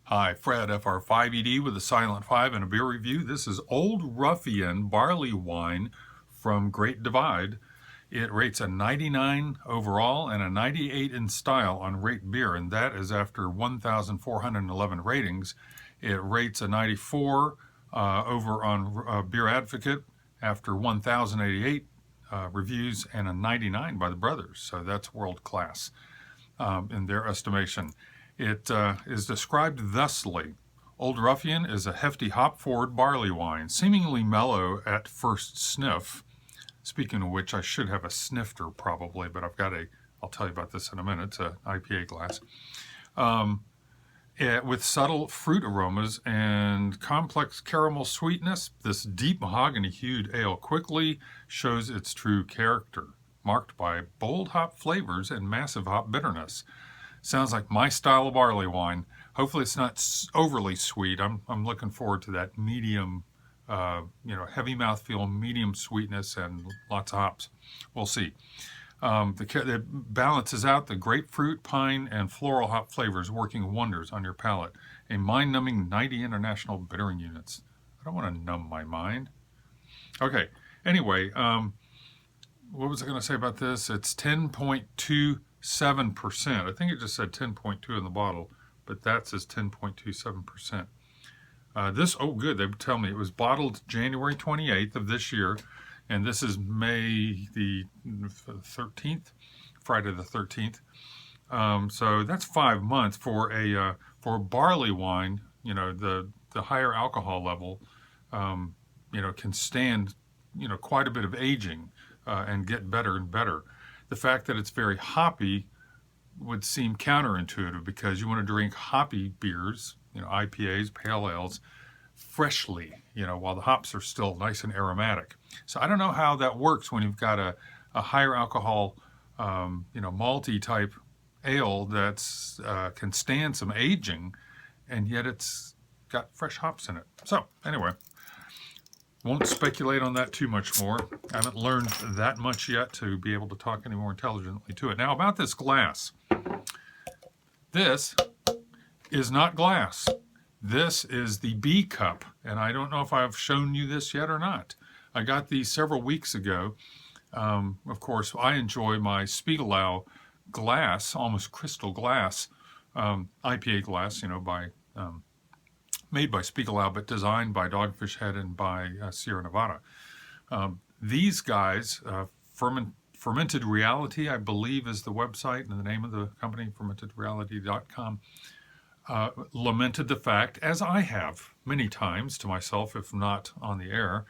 Hi, Fred, FR5ED with a Silent 5 and a beer review. This is Old Ruffian barley wine from Great Divide. It rates a 99 overall and a 98 in style on Rate Beer, and that is after 1,411 ratings. It rates a 94 over on Beer Advocate after 1,088 reviews and a 99 by the brothers. So that's world class in their estimation. It is described thusly. Old Ruffian is a hefty hop-forward barley wine, seemingly mellow at first sniff. Speaking of which, I should have a snifter probably, but I'll tell you about this in a minute, it's an IPA glass. With subtle fruit aromas and complex caramel sweetness, this deep mahogany-hued ale quickly shows its true character, marked by bold hop flavors and massive hop bitterness. Sounds like my style of barley wine. Hopefully it's not overly sweet. I'm looking forward to that medium, heavy mouthfeel, medium sweetness, and lots of hops. We'll see. It balances out the grapefruit, pine, and floral hop flavors, working wonders on your palate. A mind-numbing 90 international bittering units. I don't want to numb my mind. Okay. Anyway, what was I going to say about this? It's 10.27%. I think it just said 10.2 in the bottle, but that says 10.27%. Good, they tell me it was bottled January 28th of this year, and this is May the 13th, Friday the 13th. So that's 5 months for a barley wine. The higher alcohol level, can stand, quite a bit of aging and get better and better. The fact that it's very hoppy would seem counterintuitive because you want to drink hoppy beers, IPAs, pale ales, freshly, while the hops are still nice and aromatic. So I don't know how that works when you've got a higher alcohol, malty type ale that's can stand some aging, and yet it's got fresh hops in it. So anyway, won't speculate on that too much more. I haven't learned that much yet to be able to talk any more intelligently to it. Now about this glass. This is not glass. This is the B cup, and I don't know if I've shown you this yet or not. I got these several weeks ago. Of course, I enjoy my Spiegelau glass, almost crystal glass, IPA glass, made by Spiegelau, but designed by Dogfish Head and by Sierra Nevada. These guys, Fermented Reality, I believe is the website and the name of the company, fermentedreality.com, lamented the fact, as I have many times to myself, if not on the air,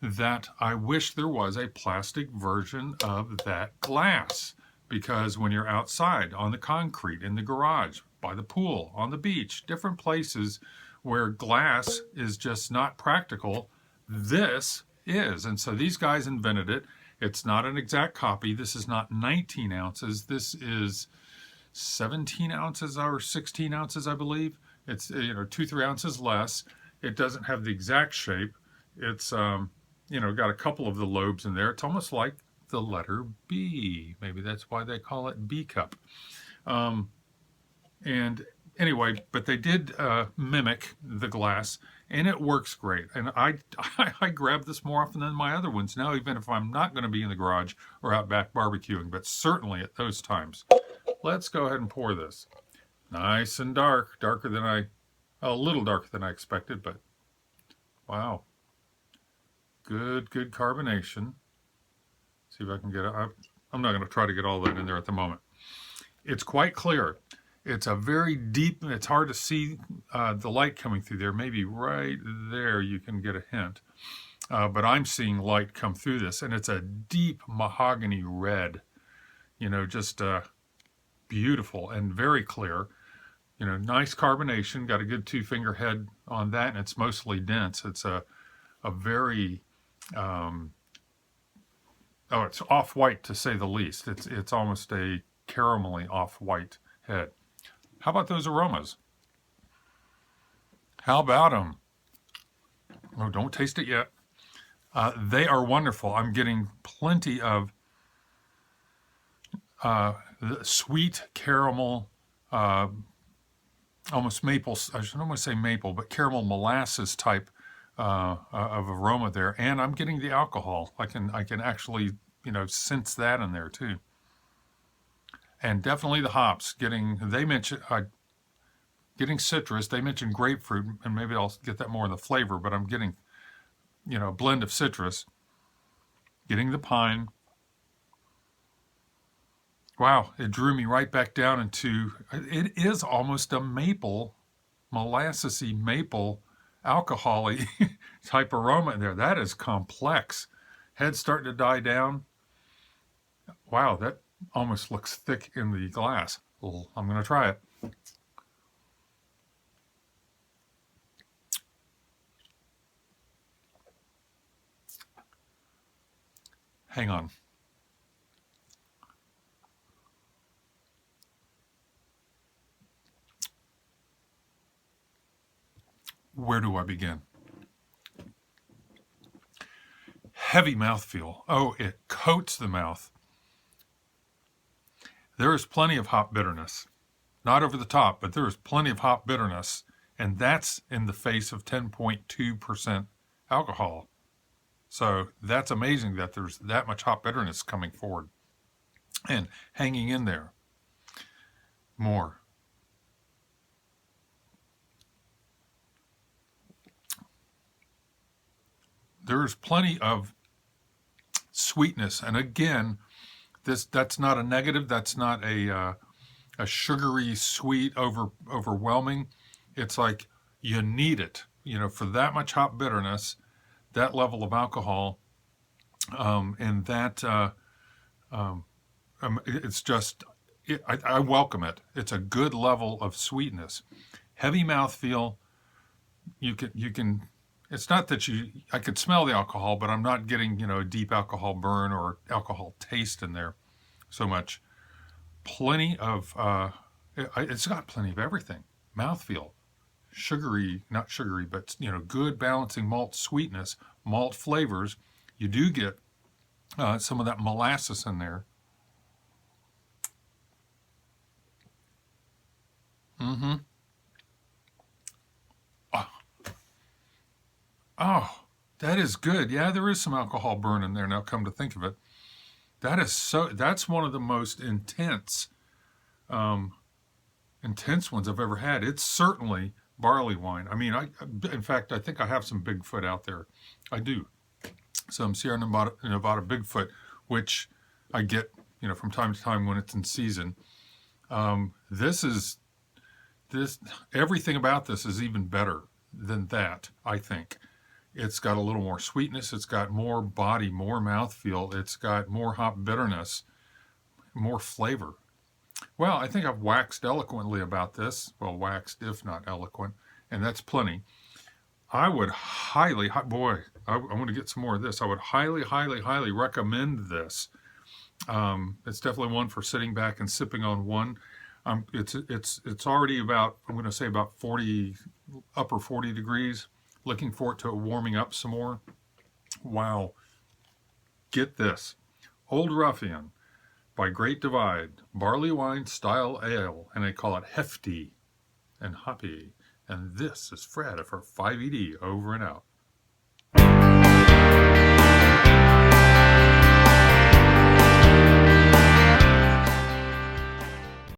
that I wish there was a plastic version of that glass. Because when you're outside, on the concrete, in the garage, by the pool, on the beach, different places where glass is just not practical, this is. And so these guys invented it. It's not an exact copy. This is not 19 ounces. This is 17 ounces or 16 ounces, I believe. It's, 2-3 ounces less. It doesn't have the exact shape. It's, got a couple of the lobes in there. It's almost like the letter B. Maybe that's why they call it B cup. And anyway, but they did mimic the glass, and it works great. And I grab this more often than my other ones now, even if I'm not going to be in the garage or out back barbecuing, but certainly at those times. Let's go ahead and pour this. Nice and dark, a little darker than I expected, but wow. Good carbonation. See if I can get it. I'm not going to try to get all that in there at the moment. It's quite clear. It's a very deep, it's hard to see the light coming through there. Maybe right there you can get a hint. But I'm seeing light come through this, and it's a deep mahogany red. Just beautiful and very clear. Nice carbonation. Got a good 2-finger head on that, and it's mostly dense. It's a very... it's off-white to say the least. It's almost a caramelly off-white head. How about those aromas? How about them? Oh, don't taste it yet. They are wonderful. I'm getting plenty of the sweet caramel almost maple, I don't want to say maple, but caramel molasses type of aroma there. And I'm getting the alcohol. I can actually, sense that in there too. And definitely the hops. They mentioned getting citrus. They mentioned grapefruit, and maybe I'll get that more in the flavor. But I'm getting, a blend of citrus. Getting the pine. Wow, it drew me right back down into. It is almost a maple, molassesy maple, alcohol-y type aroma in there. That is complex. Head's starting to die down. Wow, that almost looks thick in the glass. Well, I'm going to try it. Hang on. Where do I begin? Heavy mouthfeel. Oh, it coats the mouth. There is plenty of hop bitterness. Not over the top, but there is plenty of hop bitterness. And that's in the face of 10.2% alcohol. So that's amazing that there's that much hop bitterness coming forward and hanging in there. More. There's plenty of sweetness. And again, that's not a negative. That's not a sugary, sweet, overwhelming. It's like you need it, for that much hop bitterness, that level of alcohol, and that it's just, I welcome it. It's a good level of sweetness. Heavy mouthfeel. You can. It's not that I could smell the alcohol, but I'm not getting, a deep alcohol burn or alcohol taste in there so much. Plenty of, it's got plenty of everything. Mouthfeel, sugary, not sugary, but, good balancing malt sweetness, malt flavors. You do get some of that molasses in there. Mm-hmm. Oh, that is good. Yeah, there is some alcohol burn in there now, come to think of it. That's one of the most intense ones I've ever had. It's certainly Barleywine. I mean, in fact, I think I have some Bigfoot out there. I do. Some Sierra Nevada Bigfoot, which I get, from time to time when it's in season. This everything about this is even better than that, I think. It's got a little more sweetness. It's got more body, more mouthfeel. It's got more hop bitterness, more flavor. Well, I think I've waxed eloquently about this. Well, waxed, if not eloquent, and that's plenty. I would highly, boy, I want to get some more of this. I would highly, highly, highly recommend this. It's definitely one for sitting back and sipping on one. It's already about, I'm going to say about 40, upper 40 degrees. Looking forward to it warming up some more. Wow. Get this. Old Ruffian by Great Divide, Barleywine style ale, and they call it hefty and hoppy. And this is Fred for 5ED, over and out.